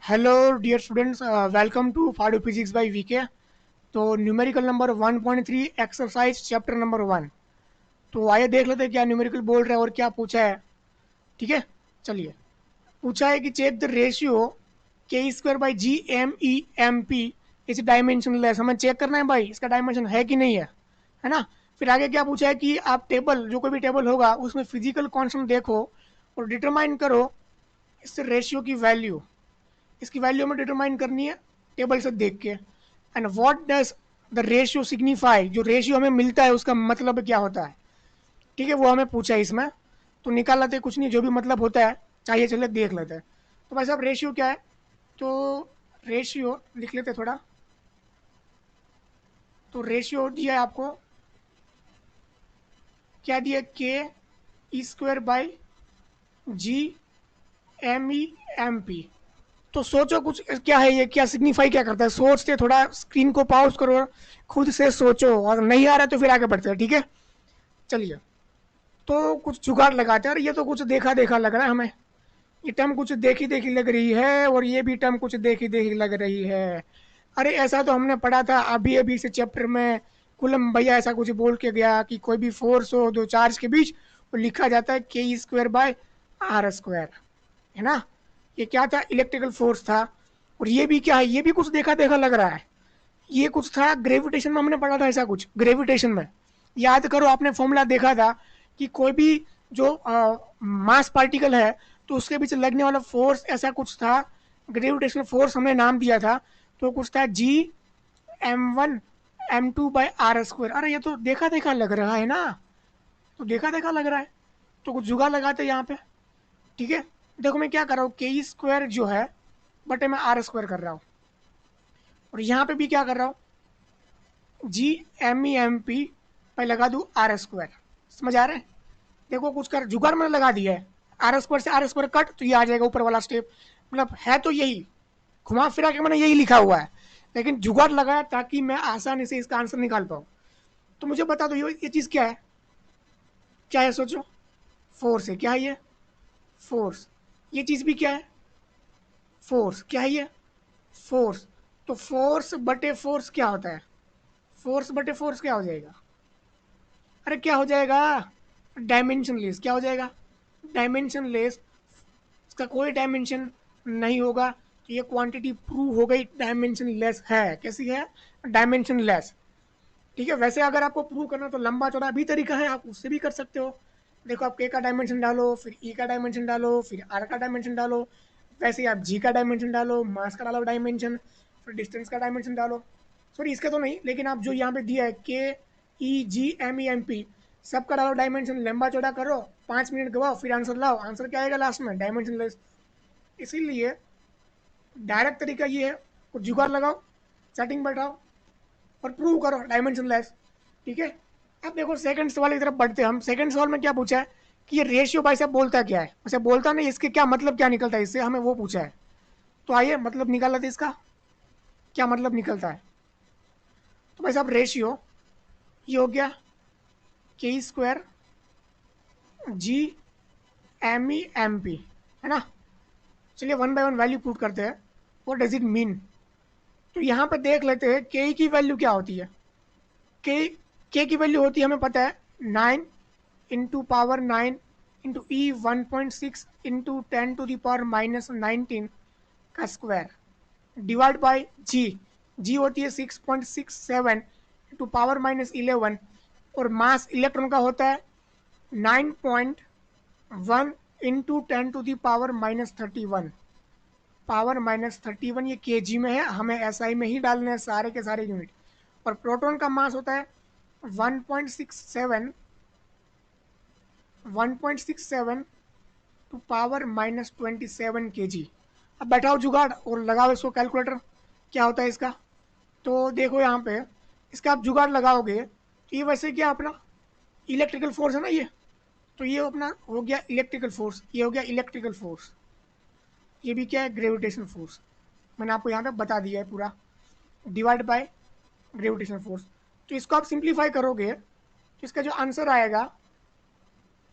Hello dear students, welcome to Phadu physics by VK. तो numerical number 1.3 exercise chapter number 1। तो आइए देख लेते हैं क्या न्यूमेरिकल बोल रहा है और क्या पूछा है। ठीक है, चलिए। पूछा है कि check the ratio K square by G M E M P इस डायमेंशन लेस। हमें चेक करना है भाई इसका डायमेंशन है कि नहीं है ना। फिर आगे क्या पूछा है कि आप टेबल, जो कोई भी टेबल होगा उसमें फिजिकल कांस्टेंट देखो और डिटरमाइन करो इस रेशियो की वैल्यू। इसकी वैल्यू हमें डिटरमाइन करनी है टेबल से देख के। And what does the ratio signify, जो रेशियो हमें मिलता है उसका मतलब क्या होता है। ठीक है, वो हमें पूछा है इसमें। तो निकाल लेते कुछ नहीं, जो भी मतलब होता है चाहिए चले देख लेते हैं। तो भाई साहब रेशियो क्या है, तो रेशियो लिख लेते थोड़ा। तो रेशियो दिया है आपको, क्या दिया, K square by G M E M P. तो सोचो कुछ क्या है ये, क्या सिग्निफाई क्या करता है, सोचते थोड़ा, स्क्रीन को पॉज करो, खुद से सोचो, और नहीं आ रहा तो फिर आगे बढ़ते हैं। ठीक है, चलिए। तो कुछ जुगाड़ लगाते हैं। और ये तो कुछ देखा देखा लग रहा है हमें, ये टर्म कुछ देखी देखी लग रही है और ये भी टर्म कुछ देखी देखी लग रही है। अरे ऐसा तो हमने पढ़ा था अभी अभी से चैप्टर में। कुलम भैया ऐसा कुछ बोल के गया कि कोई भी फोर्स हो दो चार्ज के बीच, वो लिखा जाता है के स्क्वायर बाय आर स्क्वायर, है ना। ये क्या था, इलेक्ट्रिकल फोर्स था। और ये भी क्या है, ये भी कुछ देखा देखा लग रहा है। ये कुछ था ग्रेविटेशन में, हमने पढ़ा था ऐसा कुछ ग्रेविटेशन में। याद करो, आपने फॉर्मूला देखा था कि कोई भी जो मास पार्टिकल है तो उसके पीछे लगने वाला फोर्स ऐसा कुछ था। ग्रेविटेशनल फोर्स हमने नाम दिया था। तो कुछ था G m1 m2/r²। अरे ये तो देखा देखा लग रहा है ना, तो देखा देखा लग रहा है। तो कुछ जुगाड़ लगाते हैं यहाँ पे। ठीक है, देखो मैं क्या कर रहा हूँ, के स्क्वायर जो है बटे मैं आर स्क्वायर कर रहा हूँ। और यहाँ पे भी क्या कर रहा हूँ, G m e m p पे लगा दूँ आर स्क्वायर। समझ आ रहा है। देखो कुछ कर जुगाड़ मैंने लगा दिया है। आर स्क्वायर से आर स्क्वायर कट, तो ये आ जाएगा ऊपर वाला स्टेप। मतलब है तो यही, घुमा फिरा के मैंने यही लिखा हुआ है, लेकिन जुगाड़ लगाया ताकि मैं आसानी से इसका आंसर निकाल पाऊँ। तो मुझे बता दो ये चीज़ क्या है, क्या है सोचो। फोर्स है, क्या है ये, फोर्स। ये चीज़ भी क्या है, फोर्स। क्या है ये, फोर्स। तो फोर्स बटे फोर्स क्या होता है, फोर्स बटे फोर्स क्या हो जाएगा, अरे क्या हो जाएगा, डायमेंशन लेस। क्या हो जाएगा, डायमेंशन लेस। इसका कोई डायमेंशन नहीं होगा, तो ये क्वांटिटी प्रूव हो गई डायमेंशन लेस है। कैसी है, डायमेंशन लेस। ठीक है, वैसे अगर आपको प्रूव करना तो लंबा चौड़ा भी तरीका है, आप उससे भी कर सकते हो। देखो आप के का डायमेंशन डालो, फिर ई का डायमेंशन डालो, फिर आर का डायमेंशन डालो। वैसे ही आप जी का डायमेंशन डालो, मास का डालो डायमेंशन, फिर डिस्टेंस का डायमेंशन डालो। सॉरी इसका तो नहीं, लेकिन आप जो यहाँ पे दिया है के E G M E M P, सबका डालो डायमेंशन, लंबा चौड़ा करो, 5 मिनट गवाओ, फिर आंसर लाओ। आंसर क्या आएगा लास्ट में, डायमेंशन लेस। इसीलिए डायरेक्ट तरीका ये है, कुछ जुगाड़ लगाओ, सेटिंग बैठाओ और प्रूव करो डायमेंशन लेस। ठीक है। अब देखो सेकंड सवाल की तरफ बढ़ते हैं हम। सेकंड सवाल में क्या पूछा है कि ये रेशियो भाई साहब बोलता क्या है, वैसे बोलता नहीं, इसके क्या मतलब क्या निकलता है इससे, हमें वो पूछा है। तो आइए मतलब निकाल लेते इसका, क्या मतलब निकलता है। तो भाई साहब रेशियो ये हो गया K square G M E M P, है ना। चलिए one by one value put करते हैं। What does it mean. तो यहाँ पे देख लेते हैं के की वैल्यू क्या होती है। के की वैल्यू होती है हमें पता है 9 × 9 इंटू ई 1.6 इंटू 10⁻⁻19 का स्क्वायर डिवाइड बाई जी। जी होती है 6.67 इंटू पावर -11। और मास इलेक्ट्रॉन का होता है 9.1 इंटू 10⁻31। पावर -31 ये केजी में है, हमें एसआई में ही डालने हैं सारे के सारे यूनिट। और प्रोटॉन का मास होता है 1.67 टू पावर -27 kg। अब बैठाओ जुगाड़ और लगाओ इसको कैलकुलेटर, क्या होता है इसका। तो देखो यहाँ पे इसका आप जुगाड़ लगाओगे तो ये वैसे क्या अपना इलेक्ट्रिकल फोर्स है ना ये। तो ये अपना हो गया इलेक्ट्रिकल फोर्स, ये हो गया इलेक्ट्रिकल फोर्स। ये भी क्या है, ग्रेविटेशनल फोर्स। मैंने आपको यहाँ पे बता दिया है पूरा, डिवाइड बाय ग्रेविटेशनल फोर्स। तो इसको आप सिंप्लीफाई करोगे तो इसका जो आंसर आएगा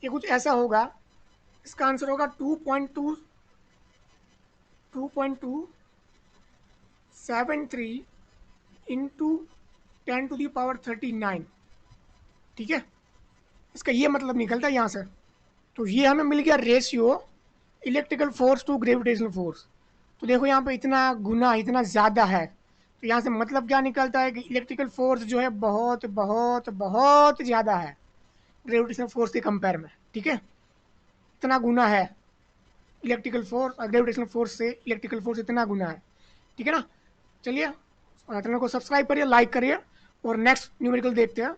ये कुछ ऐसा होगा। इसका आंसर होगा 2.2 73 इंटू 10⁻39, ठीक है। इसका ये मतलब निकलता है यहाँ से। तो ये हमें मिल गया ratio electrical force to gravitational force. तो देखो यहाँ पे इतना गुना, इतना ज़्यादा है। तो यहाँ से मतलब क्या निकलता है कि इलेक्ट्रिकल फोर्स जो है बहुत बहुत बहुत ज़्यादा है ग्रेविटेशनल फोर्स के कंपेयर में, ठीक है। इतना गुना है इलेक्ट्रिकल फोर्स, ग्रेविटेशनल फोर्स से इलेक्ट्रिकल फोर्स इतना गुना है, ठीक है ना। चलिए चैनल को सब्सक्राइब करिए, लाइक करिए, और नेक्स्ट न्यूमेरिकल देखते हैं।